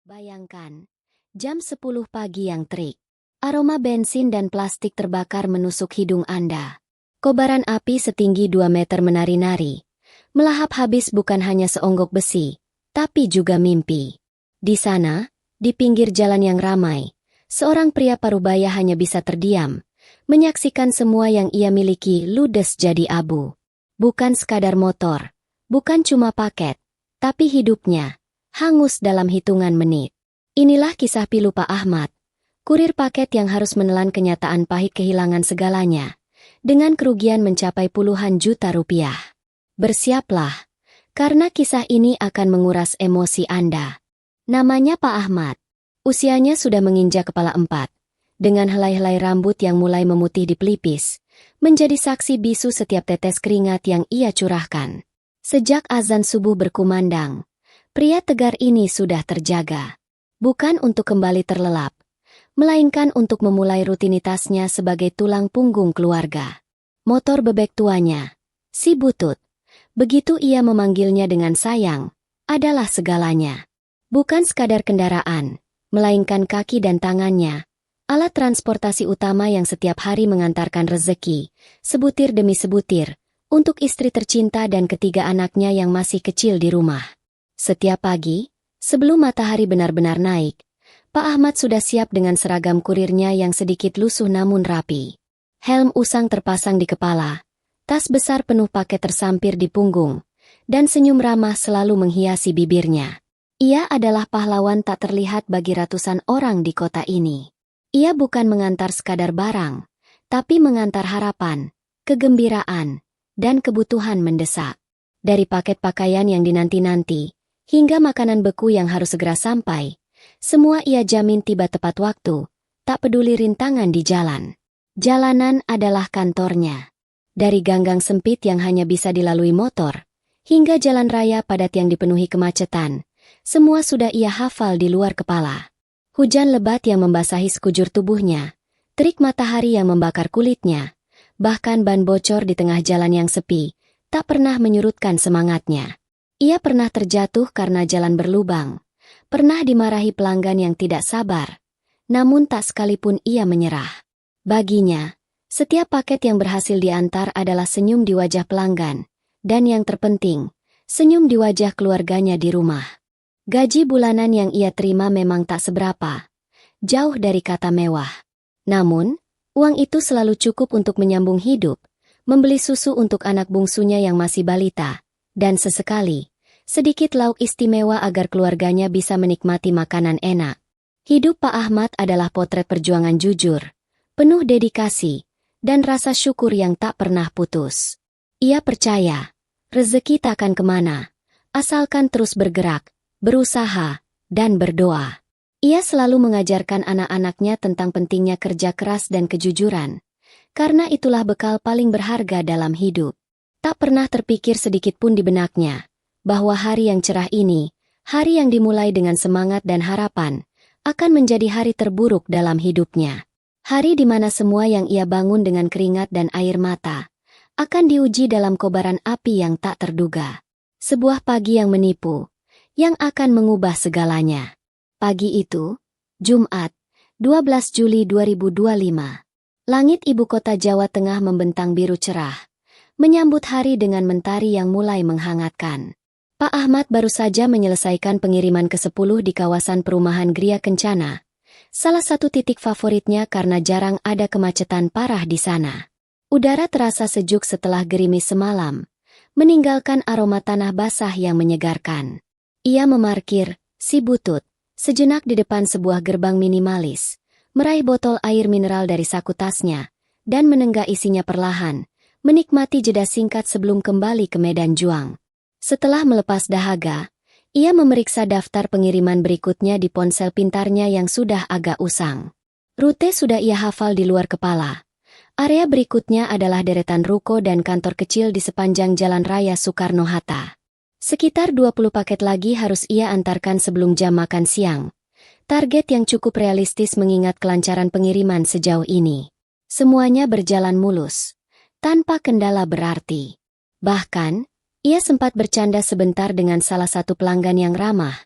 Bayangkan, jam 10 pagi yang terik. Aroma bensin dan plastik terbakar menusuk hidung Anda. Kobaran api setinggi 2 meter menari-nari. Melahap habis bukan hanya seonggok besi, tapi juga mimpi. Di sana, di pinggir jalan yang ramai, seorang pria parubaya hanya bisa terdiam, menyaksikan semua yang ia miliki ludes jadi abu. Bukan sekadar motor, bukan cuma paket, tapi hidupnya hangus dalam hitungan menit. Inilah kisah pilu Pak Ahmad, kurir paket yang harus menelan kenyataan pahit kehilangan segalanya, dengan kerugian mencapai puluhan juta rupiah. Bersiaplah, karena kisah ini akan menguras emosi Anda. Namanya Pak Ahmad. Usianya sudah menginjak kepala 4. Dengan helai-helai rambut yang mulai memutih di pelipis, menjadi saksi bisu setiap tetes keringat yang ia curahkan. Sejak azan subuh berkumandang, pria tegar ini sudah terjaga. Bukan untuk kembali terlelap, melainkan untuk memulai rutinitasnya sebagai tulang punggung keluarga. Motor bebek tuanya, si Butut, begitu ia memanggilnya dengan sayang, adalah segalanya. Bukan sekadar kendaraan, melainkan kaki dan tangannya, alat transportasi utama yang setiap hari mengantarkan rezeki, sebutir demi sebutir, untuk istri tercinta dan ketiga anaknya yang masih kecil di rumah. Setiap pagi, sebelum matahari benar-benar naik, Pak Ahmad sudah siap dengan seragam kurirnya yang sedikit lusuh namun rapi. Helm usang terpasang di kepala, tas besar penuh paket tersampir di punggung, dan senyum ramah selalu menghiasi bibirnya. Ia adalah pahlawan tak terlihat bagi ratusan orang di kota ini. Ia bukan mengantar sekadar barang, tapi mengantar harapan, kegembiraan, dan kebutuhan mendesak. Dari paket pakaian yang dinanti-nanti, hingga makanan beku yang harus segera sampai, semua ia jamin tiba tepat waktu, tak peduli rintangan di jalan. Jalanan adalah kantornya. Dari ganggang sempit yang hanya bisa dilalui motor, hingga jalan raya padat yang dipenuhi kemacetan, semua sudah ia hafal di luar kepala. Hujan lebat yang membasahi sekujur tubuhnya, terik matahari yang membakar kulitnya, bahkan ban bocor di tengah jalan yang sepi, tak pernah menyurutkan semangatnya. Ia pernah terjatuh karena jalan berlubang, pernah dimarahi pelanggan yang tidak sabar, namun tak sekalipun ia menyerah. Baginya, setiap paket yang berhasil diantar adalah senyum di wajah pelanggan, dan yang terpenting, senyum di wajah keluarganya di rumah. Gaji bulanan yang ia terima memang tak seberapa, jauh dari kata mewah. Namun, uang itu selalu cukup untuk menyambung hidup, membeli susu untuk anak bungsunya yang masih balita, dan sesekali, sedikit lauk istimewa agar keluarganya bisa menikmati makanan enak. Hidup Pak Ahmad adalah potret perjuangan jujur, penuh dedikasi, dan rasa syukur yang tak pernah putus. Ia percaya, rezeki tak akan kemana, asalkan terus bergerak, berusaha, dan berdoa. Ia selalu mengajarkan anak-anaknya tentang pentingnya kerja keras dan kejujuran, karena itulah bekal paling berharga dalam hidup. Tak pernah terpikir sedikit pun di benaknya, bahwa hari yang cerah ini, hari yang dimulai dengan semangat dan harapan, akan menjadi hari terburuk dalam hidupnya. Hari di mana semua yang ia bangun dengan keringat dan air mata, akan diuji dalam kobaran api yang tak terduga. Sebuah pagi yang menipu, yang akan mengubah segalanya. Pagi itu, Jumat, 12 Juli 2025. Langit ibu kota Jawa Tengah membentang biru cerah, menyambut hari dengan mentari yang mulai menghangatkan. Pak Ahmad baru saja menyelesaikan pengiriman ke-10 di kawasan perumahan Gria Kencana, salah satu titik favoritnya karena jarang ada kemacetan parah di sana. Udara terasa sejuk setelah gerimis semalam, meninggalkan aroma tanah basah yang menyegarkan. Ia memarkir, si Butut, sejenak di depan sebuah gerbang minimalis, meraih botol air mineral dari saku tasnya, dan menenggak isinya perlahan, menikmati jeda singkat sebelum kembali ke medan juang. Setelah melepas dahaga, ia memeriksa daftar pengiriman berikutnya di ponsel pintarnya yang sudah agak usang. Rute sudah ia hafal di luar kepala. Area berikutnya adalah deretan ruko dan kantor kecil di sepanjang Jalan Raya Soekarno-Hatta. Sekitar 20 paket lagi harus ia antarkan sebelum jam makan siang. Target yang cukup realistis mengingat kelancaran pengiriman sejauh ini. Semuanya berjalan mulus, tanpa kendala berarti. Bahkan, ia sempat bercanda sebentar dengan salah satu pelanggan yang ramah,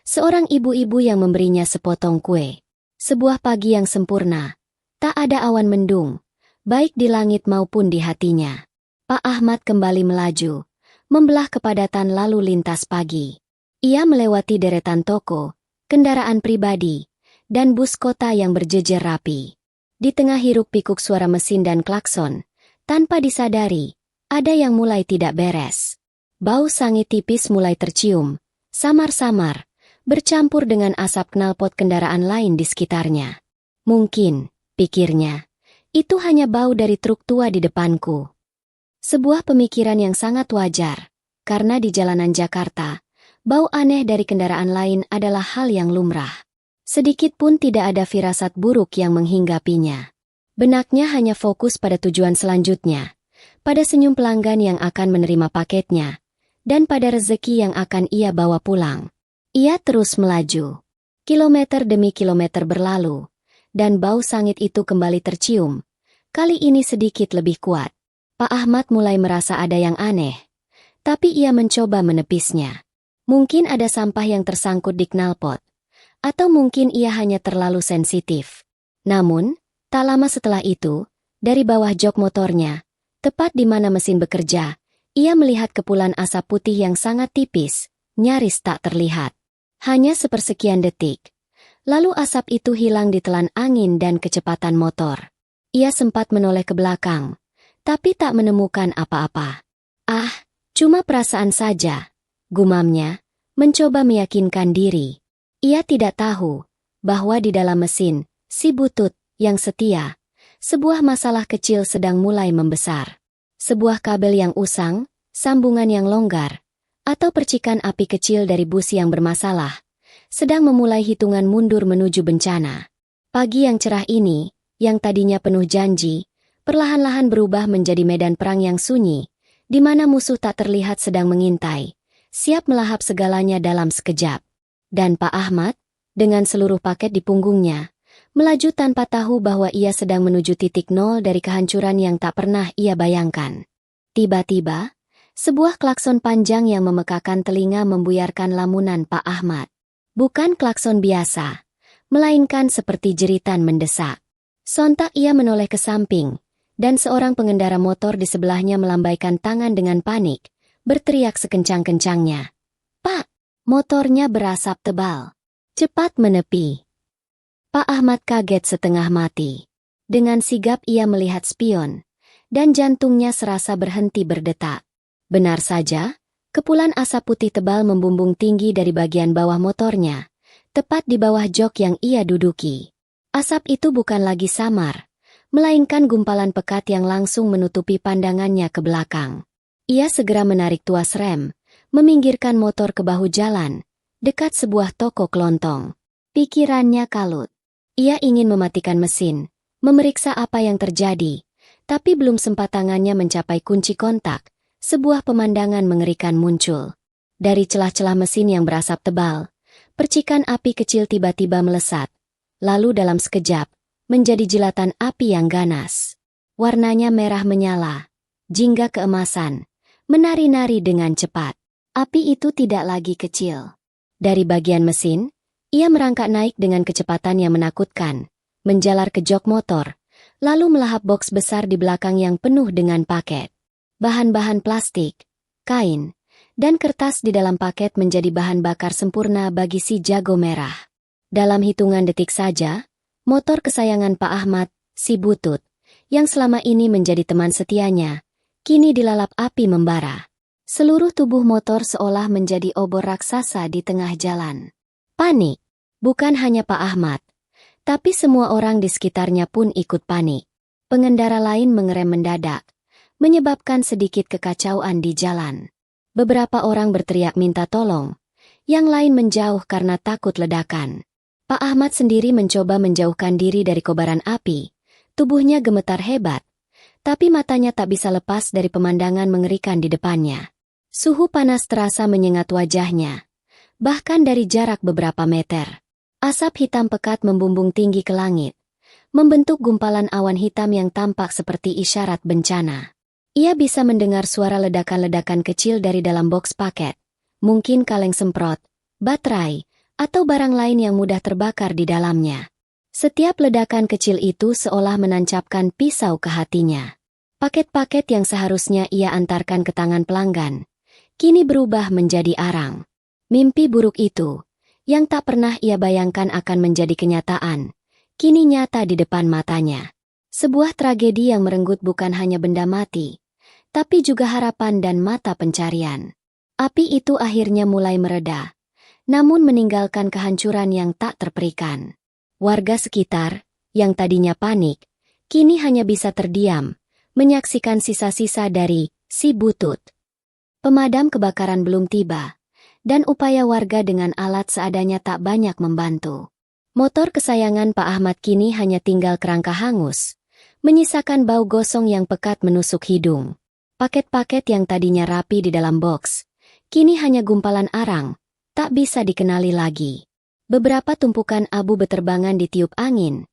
Seorang ibu-ibu yang memberinya sepotong kue. Sebuah pagi yang sempurna. Tak ada awan mendung, baik di langit maupun di hatinya. Pak Ahmad kembali melaju, membelah kepadatan lalu lintas pagi. Ia melewati deretan toko, kendaraan pribadi, dan bus kota yang berjejer rapi. Di tengah hiruk-pikuk suara mesin dan klakson, tanpa disadari, ada yang mulai tidak beres. Bau sangit tipis mulai tercium, samar-samar, bercampur dengan asap knalpot kendaraan lain di sekitarnya. Mungkin, pikirnya, itu hanya bau dari truk tua di depanku. Sebuah pemikiran yang sangat wajar, karena di jalanan Jakarta, bau aneh dari kendaraan lain adalah hal yang lumrah. Sedikit pun tidak ada firasat buruk yang menghinggapinya. Benaknya hanya fokus pada tujuan selanjutnya, pada senyum pelanggan yang akan menerima paketnya, dan pada rezeki yang akan ia bawa pulang. Ia terus melaju. Kilometer demi kilometer berlalu, dan bau sangit itu kembali tercium. Kali ini sedikit lebih kuat. Pak Ahmad mulai merasa ada yang aneh, tapi ia mencoba menepisnya. Mungkin ada sampah yang tersangkut di knalpot, atau mungkin ia hanya terlalu sensitif. Namun, tak lama setelah itu, dari bawah jok motornya, tepat di mana mesin bekerja, ia melihat kepulan asap putih yang sangat tipis, nyaris tak terlihat. Hanya sepersekian detik. Lalu asap itu hilang ditelan angin dan kecepatan motor. Ia sempat menoleh ke belakang, tapi tak menemukan apa-apa. Ah, cuma perasaan saja, gumamnya, mencoba meyakinkan diri. Ia tidak tahu bahwa di dalam mesin, si butut yang setia, sebuah masalah kecil sedang mulai membesar. Sebuah kabel yang usang, sambungan yang longgar, atau percikan api kecil dari bus yang bermasalah, sedang memulai hitungan mundur menuju bencana. Pagi yang cerah ini, yang tadinya penuh janji, perlahan-lahan berubah menjadi medan perang yang sunyi, di mana musuh tak terlihat sedang mengintai, siap melahap segalanya dalam sekejap. Dan Pak Ahmad, dengan seluruh paket di punggungnya, melaju tanpa tahu bahwa ia sedang menuju titik nol dari kehancuran yang tak pernah ia bayangkan. Tiba-tiba, sebuah klakson panjang yang memekakan telinga membuyarkan lamunan Pak Ahmad. Bukan klakson biasa, melainkan seperti jeritan mendesak. Sontak ia menoleh ke samping, dan seorang pengendara motor di sebelahnya melambaikan tangan dengan panik, berteriak sekencang-kencangnya. "Pak!" Motornya berasap tebal. Cepat menepi. Pak Ahmad kaget setengah mati. Dengan sigap ia melihat spion, dan jantungnya serasa berhenti berdetak. Benar saja, kepulan asap putih tebal membumbung tinggi dari bagian bawah motornya, tepat di bawah jok yang ia duduki. Asap itu bukan lagi samar, melainkan gumpalan pekat yang langsung menutupi pandangannya ke belakang. Ia segera menarik tuas rem, meminggirkan motor ke bahu jalan, dekat sebuah toko kelontong. Pikirannya kalut. Ia ingin mematikan mesin, memeriksa apa yang terjadi, tapi belum sempat tangannya mencapai kunci kontak, sebuah pemandangan mengerikan muncul. Dari celah-celah mesin yang berasap tebal, percikan api kecil tiba-tiba melesat, lalu dalam sekejap, menjadi jilatan api yang ganas. Warnanya merah menyala, jingga keemasan, menari-nari dengan cepat. Api itu tidak lagi kecil. Dari bagian mesin, ia merangkak naik dengan kecepatan yang menakutkan, menjalar ke jok motor, lalu melahap boks besar di belakang yang penuh dengan paket. Bahan-bahan plastik, kain, dan kertas di dalam paket menjadi bahan bakar sempurna bagi si jago merah. Dalam hitungan detik saja, motor kesayangan Pak Ahmad, si butut, yang selama ini menjadi teman setianya, kini dilalap api membara. Seluruh tubuh motor seolah menjadi obor raksasa di tengah jalan. Panik. Bukan hanya Pak Ahmad, tapi semua orang di sekitarnya pun ikut panik. Pengendara lain mengerem mendadak, menyebabkan sedikit kekacauan di jalan. Beberapa orang berteriak minta tolong, yang lain menjauh karena takut ledakan. Pak Ahmad sendiri mencoba menjauhkan diri dari kobaran api, tubuhnya gemetar hebat, tapi matanya tak bisa lepas dari pemandangan mengerikan di depannya. Suhu panas terasa menyengat wajahnya, bahkan dari jarak beberapa meter. Asap hitam pekat membumbung tinggi ke langit, membentuk gumpalan awan hitam yang tampak seperti isyarat bencana. Ia bisa mendengar suara ledakan-ledakan kecil dari dalam boks paket, mungkin kaleng semprot, baterai, atau barang lain yang mudah terbakar di dalamnya. Setiap ledakan kecil itu seolah menancapkan pisau ke hatinya. Paket-paket yang seharusnya ia antarkan ke tangan pelanggan, kini berubah menjadi arang. Mimpi buruk itu, yang tak pernah ia bayangkan akan menjadi kenyataan, kini nyata di depan matanya. Sebuah tragedi yang merenggut bukan hanya benda mati, tapi juga harapan dan mata pencarian. Api itu akhirnya mulai mereda, namun meninggalkan kehancuran yang tak terperikan. Warga sekitar, yang tadinya panik, kini hanya bisa terdiam, menyaksikan sisa-sisa dari si butut. Pemadam kebakaran belum tiba, dan upaya warga dengan alat seadanya tak banyak membantu. Motor kesayangan Pak Ahmad kini hanya tinggal kerangka hangus, menyisakan bau gosong yang pekat menusuk hidung. Paket-paket yang tadinya rapi di dalam box, kini hanya gumpalan arang, tak bisa dikenali lagi. Beberapa tumpukan abu beterbangan ditiup angin,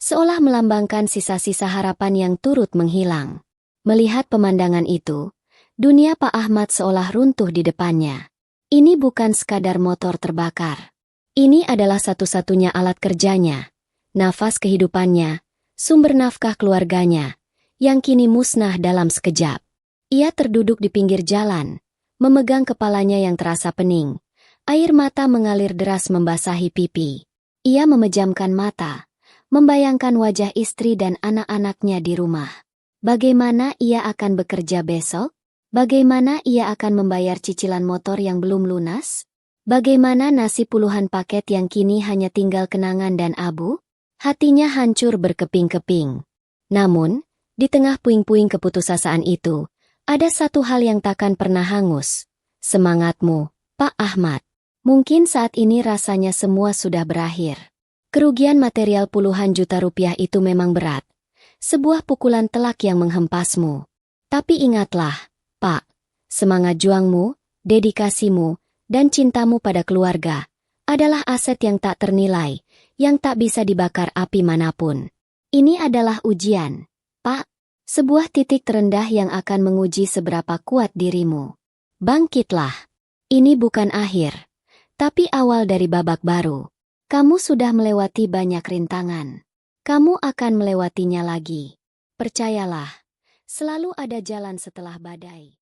seolah melambangkan sisa-sisa harapan yang turut menghilang. Melihat pemandangan itu, dunia Pak Ahmad seolah runtuh di depannya. Ini bukan sekadar motor terbakar. Ini adalah satu-satunya alat kerjanya, nafas kehidupannya, sumber nafkah keluarganya, yang kini musnah dalam sekejap. Ia terduduk di pinggir jalan, memegang kepalanya yang terasa pening. Air mata mengalir deras membasahi pipi. Ia memejamkan mata, membayangkan wajah istri dan anak-anaknya di rumah. Bagaimana ia akan bekerja besok? Bagaimana ia akan membayar cicilan motor yang belum lunas? Bagaimana nasib puluhan paket yang kini hanya tinggal kenangan dan abu? Hatinya hancur berkeping-keping. Namun, di tengah puing-puing keputusasaan itu, ada satu hal yang takkan pernah hangus. Semangatmu, Pak Ahmad. Mungkin saat ini rasanya semua sudah berakhir. Kerugian material puluhan juta rupiah itu memang berat. Sebuah pukulan telak yang menghempasmu. Tapi ingatlah, Pak, semangat juangmu, dedikasimu, dan cintamu pada keluarga adalah aset yang tak ternilai, yang tak bisa dibakar api manapun. Ini adalah ujian, Pak. Sebuah titik terendah yang akan menguji seberapa kuat dirimu. Bangkitlah. Ini bukan akhir, tapi awal dari babak baru. Kamu sudah melewati banyak rintangan. Kamu akan melewatinya lagi. Percayalah, selalu ada jalan setelah badai.